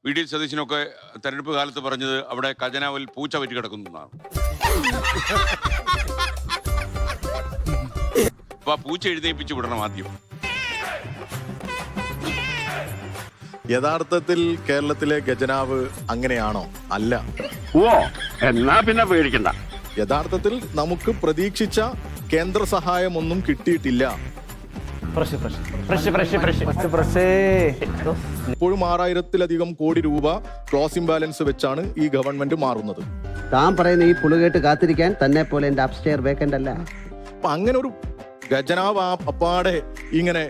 V D സതീശനൊക്കെ തെരഞ്ഞെടുപ്പ് കാലത്ത് പറഞ്ഞത് അവിടെ ഖജനാവിൽ പൂച്ച പറ്റി കിടക്കുന്നതാണ്. അപ്പൊ ആ പൂച്ച എഴുന്നേപ്പിച്ച് വിടണം ആദ്യം. യഥാർത്ഥത്തിൽ കേരളത്തിലെ ഖജനാവ് അങ്ങനെയാണോ? അല്ല. എന്നാ പിന്നെ പേടിക്കണ്ട. യഥാർത്ഥത്തിൽ നമുക്ക് പ്രതീക്ഷിച്ച കേന്ദ്ര സഹായമൊന്നും കിട്ടിയിട്ടില്ല. ഇപ്പോഴും 6000-ലധികം കോടി രൂപ ക്ലോസിംഗ് ബാലൻസ് വെച്ചാണ് ഈ ഗവൺമെന്റ് മാറുന്നത്. താൻ പറയുന്ന ഈ പുളുകേട്ട് കാത്തിരിക്കാൻ തന്നെ പോലെ എന്റെ അപ്സ്റ്റെയർ വേക്കന്റ് അല്ല. അപ്പൊ അങ്ങനെ ഒരു ഖജനാവ് അപ്പാടെ ഇങ്ങനെ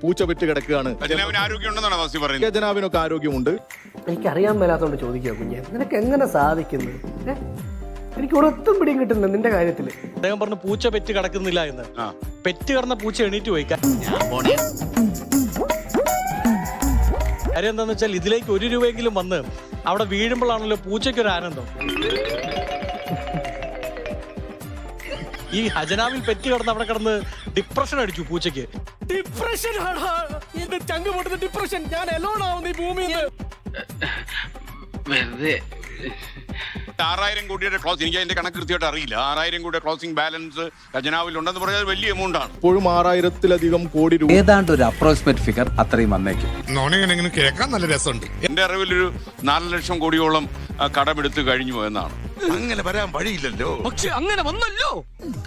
പൂച്ച പെറ്റ് കിടക്കുകയാണ്. ഖജനാവിന് ആരോഗ്യമുണ്ടെന്നാണ് വാസി പറയുന്നത്. ഖജനാവിനൊക്കെ ആരോഗ്യമുണ്ട്. എനിക്കറിയാൻ മേലാത്തോണ്ട് ചോദിക്കുക കുഞ്ഞെ, നിനക്ക് എങ്ങനെ സാധിക്കുന്നു? എനിക്ക് ഒരൊത്തും പിടിയും കിട്ടുന്നില്ല നിന്റെ കാര്യത്തില്. അദ്ദേഹം പറഞ്ഞു പൂച്ച പെറ്റ് കിടക്കുന്നില്ല എന്ന്. പെറ്റ് കിടന്ന പൂച്ച എണീറ്റ് പോയി. കാര്യം എന്താന്ന് വെച്ചാൽ ഇതിലേക്ക് 1 രൂപയെങ്കിലും വന്ന് അവിടെ വീഴുമ്പോഴാണല്ലോ പൂച്ചയ്ക്കൊരു ആനന്ദം. ഈ ഖജനാവിൽ പെറ്റ് കിടന്ന് അവിടെ കിടന്ന് ഡിപ്രഷൻ അടിച്ചു പൂച്ചയ്ക്ക്. ഡിപ്രഷൻ ചങ്ക് പൊട്ടുന്ന ഡിപ്രഷൻ. ഞാൻ എലോൺ ആവുന്നു ഈ ഭൂമിയിൽ. വെറുതെ 6000 കോടിയുടെ ക്ലോസിംഗ്, എനിക്ക് അതിന്റെ കണക്ക് കൃത്യമായിട്ട് അറിയില്ല. 6000 കോടിയുടെ ക്ലോസിംഗ് ബാലൻസ് ഖജനാവിൽ ഉണ്ടെന്ന് പറഞ്ഞാൽ വലിയ എമൗണ്ട് ആണ്. ഇപ്പോഴും 6000-ലധികം കോടി രൂപ, ഏതാണ്ട് ഒരു അപ്രോക്സിമേറ്റ് ഫിഗർ അത്രയും വന്നേക്കും. കേൾക്കാൻ നല്ല രസമുണ്ട്. എന്റെ അറിവിലൊരു 4 ലക്ഷം കോടിയോളം കടമെടുത്ത് കഴിഞ്ഞു എന്നാണ്. അങ്ങനെ വരാൻ വഴിയില്ലല്ലോ. പക്ഷെ അങ്ങനെ വന്നല്ലോ.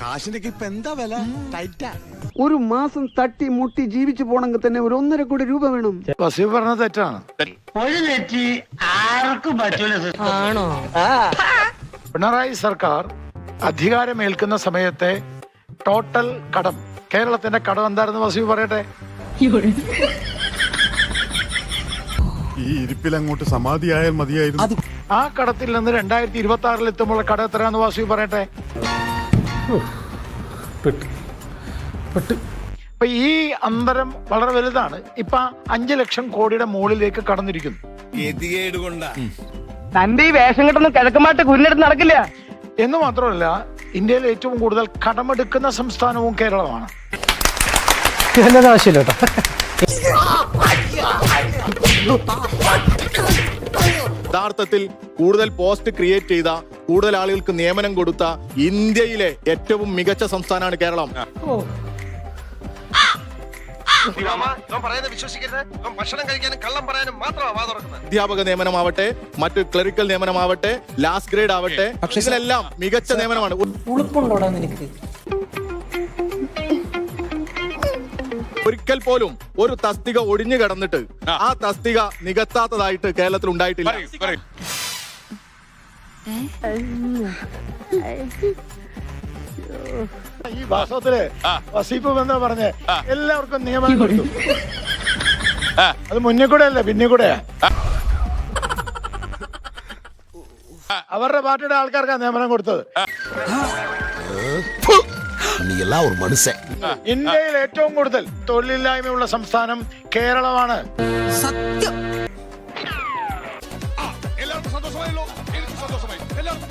കാശിനൊക്കെ ഇപ്പൊ എന്താ വില? ടൈറ്റാ. ഒരു മാസം തട്ടി മുട്ടി ജീവിച്ചു പോണെങ്കിൽ തന്നെ ഒരു 1.5 കോടി രൂപ വേണം. വസീഫ് പറഞ്ഞത് തെറ്റാണ്. ഒരു തെറ്റി ആർക്കും പറ്റൂല. ആണോ? പിണറായി സർക്കാർ അധികാരമേൽക്കുന്ന സമയത്തെ ടോട്ടൽ കടം, കേരളത്തിന്റെ കടം എന്തായിരുന്നു വസീഫ് പറയട്ടെ? ഈ ഇരിപ്പിൽ അങ്ങോട്ട് സമാധിയായാൽ മതിയായിരുന്നു. ആ കടത്തിൽ നിന്ന് 2026 എത്തുമ്പോൾ കടം എത്രയാന്ന് വസീഫ് പറയട്ടെ? അപ്പൊ ഈ അന്തരം വളരെ വലുതാണ്. ഇപ്പൊ 5 ലക്ഷം കോടിയുടെ മുകളിലേക്ക് കടന്നിരിക്കുന്നു. തന്റെ ഈ വേഷം കെട്ടൊന്നും കിഴക്കുമായിട്ട് കുരിഞ്ഞെടുത്ത് നടക്കില്ല. എന്ന് മാത്രമല്ല, ഇന്ത്യയിൽ ഏറ്റവും കൂടുതൽ കടമെടുക്കുന്ന സംസ്ഥാനവും കേരളമാണ്. ആവശ്യമില്ല കേട്ടോ. യഥാർത്ഥത്തിൽ കൂടുതൽ പോസ്റ്റ് ക്രിയേറ്റ് ചെയ്ത, കൂടുതൽ ആളുകൾക്ക് നിയമനം കൊടുത്ത ഇന്ത്യയിലെ ഏറ്റവും മികച്ച സംസ്ഥാനമാണ് കേരളം. അധ്യാപക നിയമനമാവട്ടെ, മറ്റ് ക്ലറിക്കൽ നിയമനമാവട്ടെ, ലാസ്റ്റ് ഗ്രേഡ് ആവട്ടെ, ഇതിലെല്ലാം മികച്ച നിയമനമാണ്. ഉളുപ്പുണ്ടോടാ നിനക്ക്? ഒരിക്കൽ പോലും ഒരു തസ്തിക ഒഴിഞ്ഞു കിടന്നിട്ട് ആ തസ്തിക നികത്താത്തതായിട്ട് കേരളത്തിൽ ഉണ്ടായിട്ടില്ല. ഈ വാസ്തവത്തില് വസീഫ് എന്താ പറഞ്ഞേ? എല്ലാവർക്കും നിയമനം കൊടുത്തു. അത് മുന്നേ കൂടെ അല്ല, പിന്നെ കൂടെ അവരുടെ പാർട്ടിയുടെ ആൾക്കാർക്കാണ് നിയമനം കൊടുത്തത്. ഇന്ത്യയിൽ ഏറ്റവും കൂടുതൽ തൊഴിലില്ലായ്മയുള്ള സംസ്ഥാനം കേരളമാണ്. സത്യം. എല്ലാവർക്കും സന്തോഷമായല്ലോ. എനിക്ക് സന്തോഷമായി. എല്ലാവർക്കും